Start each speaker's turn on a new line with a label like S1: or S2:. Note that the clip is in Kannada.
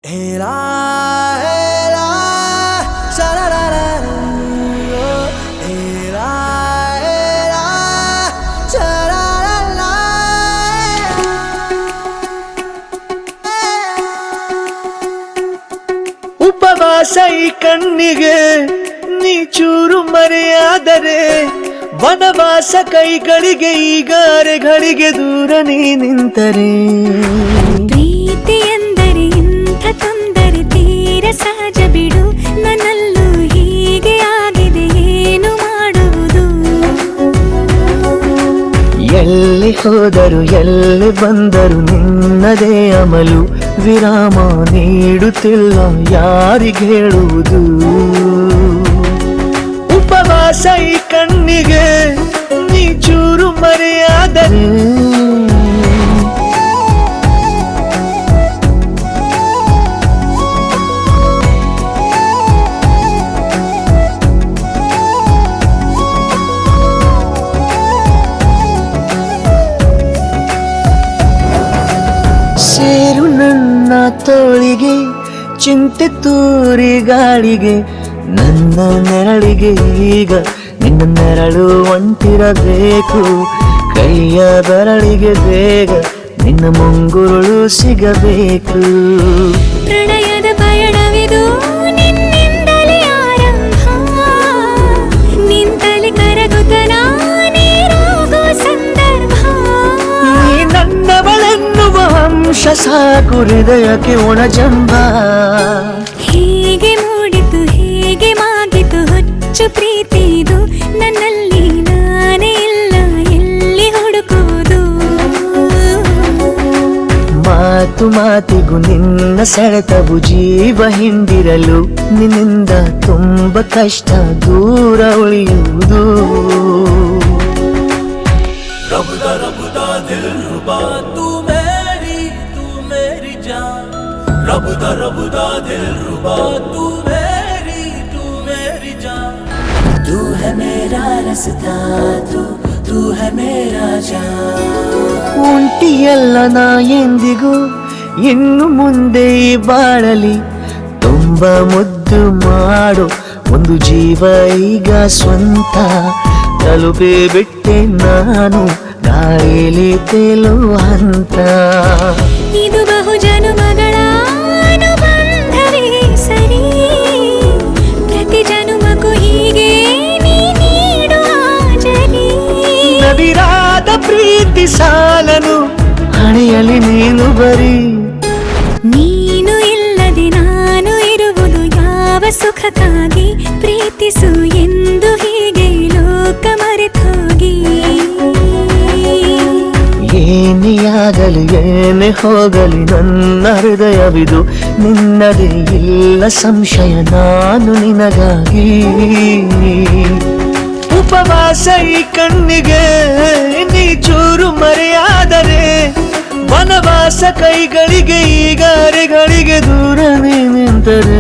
S1: Ela, ela, sha-la-la-la-la. Ela, ela, sha-la-la-la. ಉಪವಾಸ ಈ ಕಣ್ಣಿಗೆ ನೀ ಚೂರು ಮರೆಯಾದರೆ ವನವಾಸ ಕೈಗಳಿಗೆ ಈಗ ಅರೆಗಳಿಗೆ ದೂರ ನೀ ನಿಂತರೆ
S2: ಪ್ರೀತಿ ಎಂದರೆ ಇಂಥ ತೊಂದರೆ ತೀರ ಸಹಜ ಬಿಡು ನನ್ನಲ್ಲೂ ಹೀಗೆ ಆಗಿದೆ ಏನು ಮಾಡುವುದು
S1: ಎಲ್ಲಿ ಹೋದರು ಎಲ್ಲಿ ಬಂದರು ನಿನ್ನದೇ ಅಮಲು ವಿರಾಮ ನೀಡುತ್ತಿಲ್ಲ ಯಾರಿಗೆ ಹೇಳುವುದು ಉಪವಾಸ ಈ ಕಣ್ಣಿಗೆ ನೀ ಚೂರು ಮರೆಯಾದರೆ ಸೇರು ನನ್ನ ತೋಳಿಗೆ ಚಿಂತೆ ತೂರಿ ಗಾಳಿಗೆ ನನ್ನ ನೆರಳಿಗೆ ಈಗ ನಿನ್ನ ನೆರಳು ಒಂಟಿರಬೇಕು ಕೈಯ ಬೆರಳಿಗೆ ಬೇಗ ನಿನ್ನ ಮುಂಗುರುಳು ಸಿಗಬೇಕು
S2: ಪ್ರಣಯದ ಪಯಣವಿದು ನಿನ್ನಿಂದಲೇ ಆರಂಭ ನಿಂತಲಿ ಕರಗುತ್ತ ನೀರಾಗೋ ಸಂದರ್ಭ
S1: ನೀ ನನ್ನವಳೆನ್ನುವ ಅಂಶ ಸಾಕು ಹೃದಯಕ್ಕೆ ಒಣಜಂಬ
S2: ಹೀಗೆ ಮೂಡಿತು ಹೀಗೆ ಮಾಗಿತು ಹುಚ್ಚು ಪ್ರೀತಿದು ನನ್ನಲ್ಲಿ ನಾನೇ ಇಲ್ಲ ಎಲ್ಲಿ ಹುಡುಕುವುದು
S1: ಮಾತು ಮಾತಿಗೂ ನಿನ್ನ ಸೆಳೆತವು ಜೀವ ಹಿಂದಿರಲು ನಿನ್ನಿಂದ ತುಂಬ ಕಷ್ಟ ದೂರ ಉಳಿಯುವುದು
S3: रबदा दिल रुबा तू मेरी जान रबदा दिल रुबा तू मेरी जान तू है मेरा रास्ता तू है मेरा जान
S1: ಉಂಟಿಯಲ್ಲ ನಾ ಎಂದಿಗೂ ಇನ್ನು ಮುಂದೆ ಈ ಬಾಳಲಿ ತುಂಬ ಮುದ್ದು ಮಾಡು ಒಂದು ಜೀವ ಈಗ ಸ್ವಂತ ತಲುಪಿ ಬಿಟ್ಟೆ ನಾನು ಗಾಳಿಲಿ ತೇಲುವ ಹಂತ
S2: ಇದು ಬಹು ಜನುಮಗಳ ಅನುಬಂಧವೇ ಸರಿ ಪ್ರತಿ ಜನುಮಕ್ಕೂ ಹೀಗೆ ನೀ ನೀಡುವ ಜರಿ
S1: ನವಿರಾದ ಪ್ರೀತಿ ಸಾಲನು ಹಣೆಯಲ್ಲಿ ನೀನು ಬರೀ
S2: ನೀನು ಇಲ್ಲದೆ ನಾನು ಇರುವುದು ಯಾವ ಸುಖಕ್ಕಾಗಿ ಪ್ರೀತಿಸು ಎಂದು ಹೀಗೆ ಲೋಕ ಮರೆತೋಗಿ
S1: ಏನೇ ಆಗಲಿ ಏನೇ ಹೋಗಲಿ ನನ್ನ ಹೃದಯವಿದು ನಿನ್ನದೇ ಇಲ್ಲ ಸಂಶಯ ನಾನು ನಿನಗಾಗಿ ಉಪವಾಸ ಈ ಕಣ್ಣಿಗೆ ನೀ ಚೂರು ಮರೆಯಾದರೆ ವನವಾಸ ಕೈಗಳಿಗೆ ಈಗ ಅರೆಗಳಿಗೆ ದೂರ ನೀ ನಿಂತರೆ